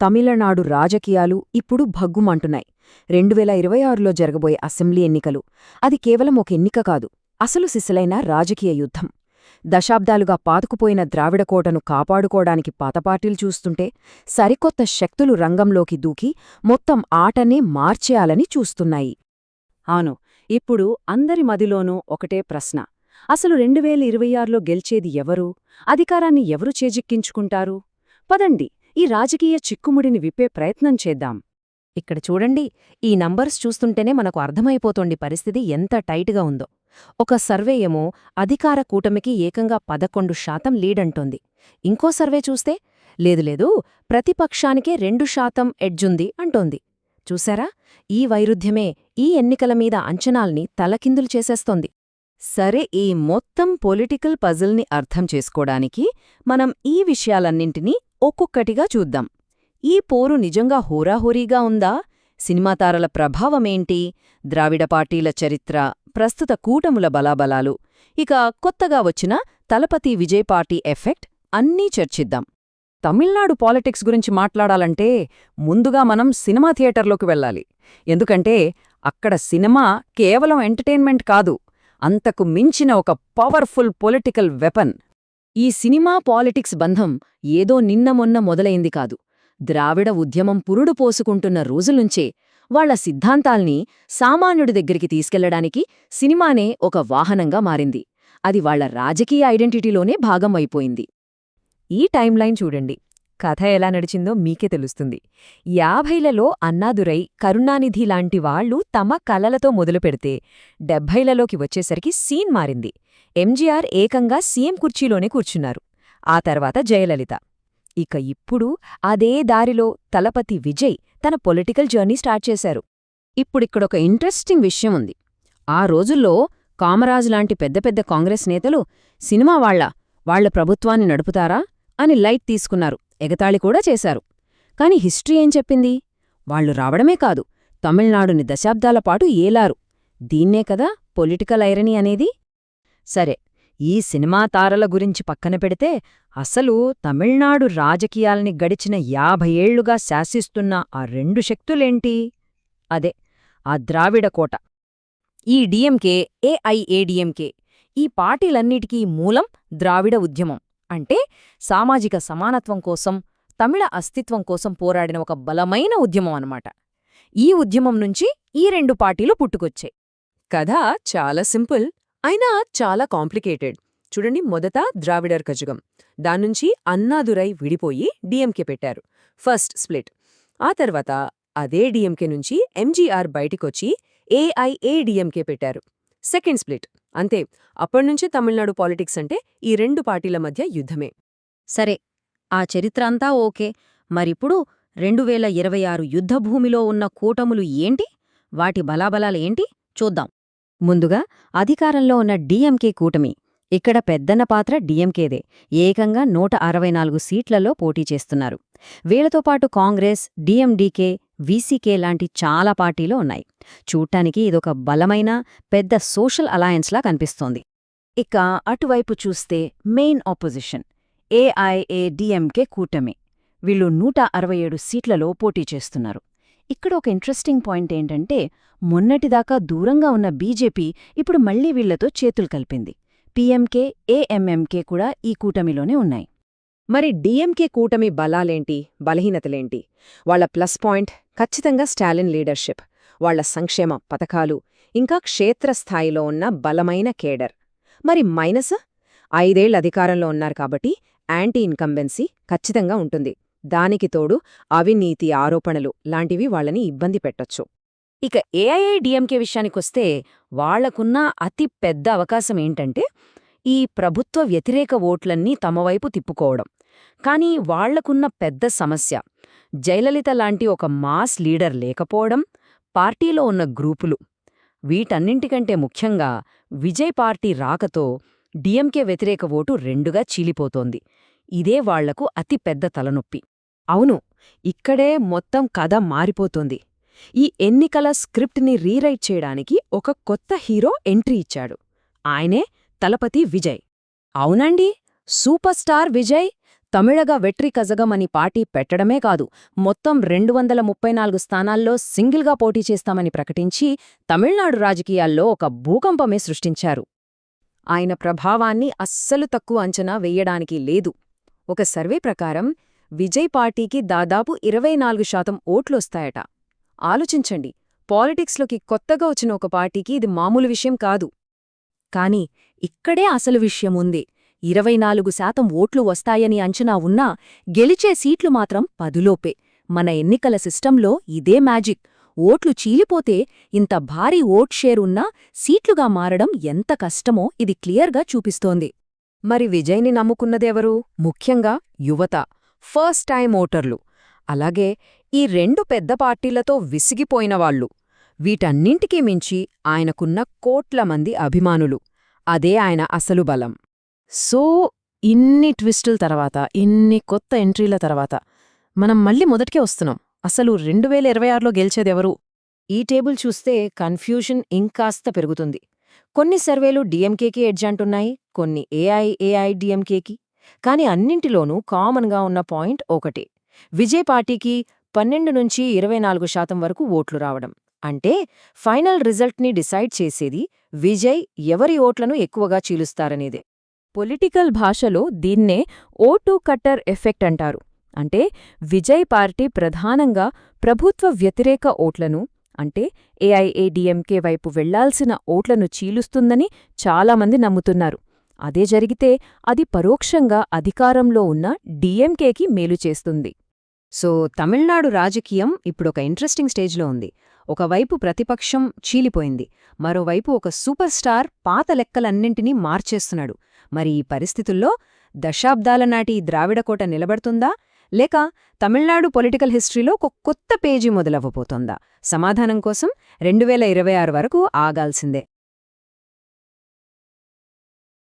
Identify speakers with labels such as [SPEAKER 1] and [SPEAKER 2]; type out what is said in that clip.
[SPEAKER 1] తమిళనాడు రాజకీయాలు ఇప్పుడు భగ్గుమంటున్నాయి. 2026లో జరగబోయే అసెంబ్లీ ఎన్నికలు. అది కేవలం ఒక ఎన్నిక కాదు, అసలు సిసలైన రాజకీయ యుద్ధం. దశాబ్దాలుగా పాతుకుపోయిన ద్రావిడకోటను కాపాడుకోవడానికి పాత పార్టీలు చూస్తుంటే, సరికొత్త శక్తులు రంగంలోకి దూకి మొత్తం ఆటనే మార్చేయాలని చూస్తున్నాయి.
[SPEAKER 2] అవును, ఇప్పుడు అందరి మదిలోనూ ఒకటే ప్రశ్న. అసలు 2026లో గెలిచేది ఎవరు? అధికారాన్ని ఎవరు చేజిక్కించుకుంటారు? పదండి, ఈ రాజకీయ చిక్కుముడిని విప్పే ప్రయత్నం చేద్దాం.
[SPEAKER 3] ఇక్కడ చూడండి, ఈ నంబర్స్ చూస్తుంటేనే మనకు అర్థమైపోతోంది పరిస్థితి ఎంత టైట్గా ఉందో. ఒక సర్వే ఏమో అధికార కూటమికి ఏకంగా 11% లీడంటోంది. ఇంకో సర్వే చూస్తే లేదు ప్రతిపక్షానికే 2% ఎడ్జుంది అంటోంది. చూశారా, ఈ వైరుధ్యమే ఈ ఎన్నికల మీద అంచనాల్ని తలకిందులు చేసేస్తోంది.
[SPEAKER 2] సరే, ఈ మొత్తం పొలిటికల్ పజిల్ని అర్థం చేసుకోడానికి మనం ఈ విషయాలన్నింటినీ ఒక్కొక్కటిగా చూద్దాం. ఈ పోరు నిజంగా హోరాహోరీగా ఉందా? సినిమా తారల ప్రభావమేంటి? ద్రావిడ పార్టీల చరిత్ర, ప్రస్తుత కూటముల బలాబలాలు, ఇక కొత్తగా వచ్చిన తలపతి విజయ్ పార్టీ ఎఫెక్ట్ అన్నీ చర్చిద్దాం.
[SPEAKER 1] తమిళనాడు పాలిటిక్స్ గురించి మాట్లాడాలంటే ముందుగా మనం సినిమా థియేటర్లోకి వెళ్ళాలి. ఎందుకంటే అక్కడ సినిమా కేవలం ఎంటర్టైన్మెంట్ కాదు, అంతకు మించిన ఒక పవర్ఫుల్ పొలిటికల్ వెపన్.
[SPEAKER 2] ఈ సినిమా పాలిటిక్స్ బంధం ఏదో నిన్న మొన్న మొదలైంది కాదు. ద్రావిడ ఉద్యమం పురుడు పోసుకుంటున్న రోజులుంచే వాళ్ల సిద్ధాంతాల్ని సామాన్యుడి దగ్గరికి తీసుకెళ్లడానికి సినిమానే ఒక వాహనంగా మారింది. అది వాళ్ల రాజకీయ ఐడెంటిటీలోనే భాగం అయిపోయింది.
[SPEAKER 3] ఈ టైంలైన్ చూడండి, కథ ఎలా నడిచిందో మీకే తెలుస్తుంది. 50లలో అన్నాదురై, కరుణానిధి లాంటి వాళ్లు తమ కలలతో మొదలుపెడితే 70లలోకి వచ్చేసరికి సీన్ మారింది. ఎంజీఆర్ ఏకంగా సీఎం కుర్చీలోనే కూర్చున్నారు. ఆ తర్వాత జయలలిత. ఇక ఇప్పుడు అదే దారిలో తలపతి విజయ్ తన పొలిటికల్ జర్నీ స్టార్ట్ చేశారు.
[SPEAKER 2] ఇప్పుడిక్కడొక ఇంట్రెస్టింగ్ విషయం ఉంది. ఆ రోజుల్లో కామరాజ్ లాంటి పెద్ద పెద్ద కాంగ్రెస్ నేతలు సినిమా వాళ్ల ప్రభుత్వాన్ని నడుపుతారా అని లైట్ తీసుకున్నారు, ఎగతాళి కూడా చేశారు. కాని హిస్టరీ ఏం చెప్పింది? వాళ్లు రావడమే కాదు, తమిళనాడుని దశాబ్దాల పాటు ఏలారు. దీన్నే కదా పొలిటికల్ ఐరనీ అనేది. సరే, ఈ సినిమా తారల గురించి పక్కన పెడితే అసలు తమిళనాడు రాజకీయాల్ని గడిచిన 50 ఏళ్లుగా శాసిస్తున్న ఆ 2 శక్తులేంటి? అదే ఆ ద్రావిడ కోట. ఈ డిఎంకే, ఏఐఏడిఎంకే, ఈ పార్టీలన్నిటికీ మూలం ద్రావిడ ఉద్యమం. అంటే సామాజిక సమానత్వం కోసం, తమిళ అస్తిత్వం కోసం పోరాడిన ఒక బలమైన ఉద్యమం అన్నమాట. ఈ ఉద్యమం నుంచి ఈ 2 పార్టీలు పుట్టుకొచ్చాయి.
[SPEAKER 1] కథ చాలా సింపుల్, అయినా చాలా కాంప్లికేటెడ్. చూడండి, మొదట ద్రావిడర్ కజగం, దాన్నుంచి అన్నాదురై విడిపోయి డిఎంకే పెట్టారు, ఫస్ట్ స్ప్లిట్. ఆ తర్వాత అదే డిఎంకే నుంచి ఎంజీఆర్ బయటికొచ్చి ఏఐఏడిఎంకే పెట్టారు, సెకండ్ స్ప్లిట్. అంతే, అప్పటినుంచి తమిళనాడు పాలిటిక్స్ అంటే ఈ 2 పార్టీల మధ్య యుద్ధమే.
[SPEAKER 3] సరే, ఆ చరిత్ర అంతా ఓకే. మరిప్పుడు 2026 యుద్ధభూమిలో ఉన్న కూటములు ఏంటి? వాటి బలాబలాలేంటి చూద్దాం. ముందుగా అధికారంలో ఉన్న డిఎంకే కూటమి. ఇక్కడ పెద్దన్న పాత్ర డిఎంకేదే. ఏకంగా 164 సీట్లలో పోటీ చేస్తున్నారు. వీళ్లతో పాటు కాంగ్రెస్, డిఎండికే, వీసీకే లాంటి చాలా పార్టీలు ఉన్నాయి. చూడ్డానికి ఇదొక బలమైన పెద్ద సోషల్ అలయన్స్లా కనిపిస్తోంది.
[SPEAKER 2] ఇక అటువైపు చూస్తే మెయిన్ ఆపోజిషన్ ఏఐఏడిఎంకే కూటమి. వీళ్ళు 167 సీట్లలో పోటీ చేస్తున్నారు. ఇక్కడ ఒక ఇంట్రెస్టింగ్ పాయింట్ ఏంటంటే, మొన్నటిదాకా దూరంగా ఉన్న బీజేపీ ఇప్పుడు మళ్లీ వీళ్లతో చేతులు కలిపింది. పీఎంకే, ఏఎంఎంకే కూడా ఈ కూటమిలోనే ఉన్నాయి.
[SPEAKER 1] మరి డిఎంకే కూటమి బలాలేంటి, బలహీనతలేంటి? వాళ్ల ప్లస్ పాయింట్ ఖచ్చితంగా స్టాలిన్ లీడర్షిప్, వాళ్ల సంక్షేమ పథకాలు, ఇంకా క్షేత్రస్థాయిలో ఉన్న బలమైన కేడర్. మరి మైనస్? 5 ఏళ్ల అధికారంలో ఉన్నారు కాబట్టి యాంటీ ఇన్కంబెన్సీ ఖచ్చితంగా ఉంటుంది. దానికి తోడు అవినీతి ఆరోపణలు లాంటివి వాళ్లని ఇబ్బంది పెట్టొచ్చు.
[SPEAKER 2] ఇక ఏఐఏడిఎంకే విషయానికొస్తే వాళ్లకున్న అతి పెద్ద అవకాశం ఏంటంటే, ఈ ప్రభుత్వ వ్యతిరేక ఓట్లన్నీ తమవైపు తిప్పుకోవడం. కానీ వాళ్లకున్న పెద్ద సమస్య జయలలిత లాంటి ఒక మాస్ లీడర్ లేకపోవడం, పార్టీలో ఉన్న గ్రూపులు. వీటన్నింటికంటే ముఖ్యంగా విజయ్ పార్టీ రాకతో డిఎంకే వ్యతిరేక ఓటు 2గా చీలిపోతోంది. ఇదే వాళ్లకు అతి పెద్ద తలనొప్పి.
[SPEAKER 1] అవును, ఇక్కడే మొత్తం కథ మారిపోతోంది. ఈ ఎన్నికల స్క్రిప్ట్ని రీరైట్ చేయడానికి ఒక కొత్త హీరో ఎంట్రీ ఇచ్చాడు. ఆయనే తలపతి విజయ్.
[SPEAKER 2] అవునండి, సూపర్ స్టార్ విజయ్ తమిళగ వెట్రి కజగం అని పార్టీ పెట్టడమే కాదు, మొత్తం 234 స్థానాల్లో సింగిల్గా పోటీ చేస్తామని ప్రకటించి తమిళనాడు రాజకీయాల్లో ఒక భూకంపమే సృష్టించారు. ఆయన ప్రభావాన్ని అస్సలు తక్కువ అంచనా వెయ్యడానికి లేదు. ఒక సర్వే ప్రకారం విజయ్ పార్టీకి దాదాపు 24% ఓట్లొస్తాయట. ఆలోచించండి, పాలిటిక్స్లోకి కొత్తగా వచ్చిన ఒక పార్టీకి ఇది మామూలు విషయం కాదు. కాని ఇక్కడే అసలు విషయముంది. 24% ఓట్లు వస్తాయని అంచనా ఉన్నా గెలిచే సీట్లు మాత్రం 10లోపే. మన ఎన్నికల సిస్టంలో ఇదే మ్యాజిక్. ఓట్లు చీలిపోతే ఇంత భారీ ఓట్ షేర్ ఉన్నా సీట్లుగా మారడం ఎంత కష్టమో ఇది క్లియర్గా చూపిస్తోంది.
[SPEAKER 1] మరి విజయ్ని నమ్ముకున్నదెవరు? ముఖ్యంగా యువత, ఫస్ట్ టైం ఓటర్లు, అలాగే ఈ 2 పెద్ద పార్టీలతో విసిగిపోయినవాళ్లు. వీటన్నింటికీ మించి ఆయనకున్న కోట్ల మంది అభిమానులు. అదే ఆయన అసలు బలం.
[SPEAKER 2] సో ఇన్ని ట్విస్టుల తర్వాత, ఇన్ని కొత్త ఎంట్రీల తర్వాత మనం మళ్ళీ మొదటికే వస్తున్నాం. అసలు 2026లో గెలిచేదెవరు? ఈ టేబుల్ చూస్తే కన్ఫ్యూషన్ ఇంకాస్త పెరుగుతుంది. కొన్ని సర్వేలు డీఎంకేకి ఎడ్జ్ అంటున్నాయి, కొన్ని ఏఐఏఐడిఎంకేకి. కాని అన్నింటిలోనూ కామన్గా ఉన్న పాయింట్ ఒకటే: విజయ్ పార్టీకి 12 నుంచి 24% వరకు ఓట్లు రావడం. అంటే ఫైనల్ రిజల్ట్ని డిసైడ్ చేసేది విజయ్ ఎవరి ఓట్లను ఎక్కువగా చీలుస్తారనేదే. పొలిటికల్ భాషలో దీన్నే ఓటు కట్టర్ ఎఫెక్ట్ అంటారు. అంటే విజయ్ పార్టీ ప్రధానంగా ప్రభుత్వ వ్యతిరేక ఓట్లను, అంటే ఏఐఏడిఎంకే వైపు వెళ్లాల్సిన ఓట్లను చీలుస్తుందని చాలామంది నమ్ముతున్నారు. అదే జరిగితే అది పరోక్షంగా అధికారంలో ఉన్న డీఎంకేకి మేలు చేస్తుంది.
[SPEAKER 1] సో తమిళనాడు రాజకీయం ఇప్పుడొక ఇంట్రెస్టింగ్ స్టేజ్లో ఉంది. ఒకవైపు ప్రతిపక్షం చీలిపోయింది, మరోవైపు ఒక సూపర్ స్టార్ పాత లెక్కలన్నింటినీ మార్చేస్తున్నాడు. మరి ఈ పరిస్థితుల్లో దశాబ్దాల నాటి ద్రావిడకోట నిలబడుతుందా, లేక తమిళనాడు పొలిటికల్ హిస్టరీలో ఒక కొత్త పేజీ మొదలవ్వబోతోందా? సమాధానం కోసం 2026 వరకు ఆగాల్సిందే.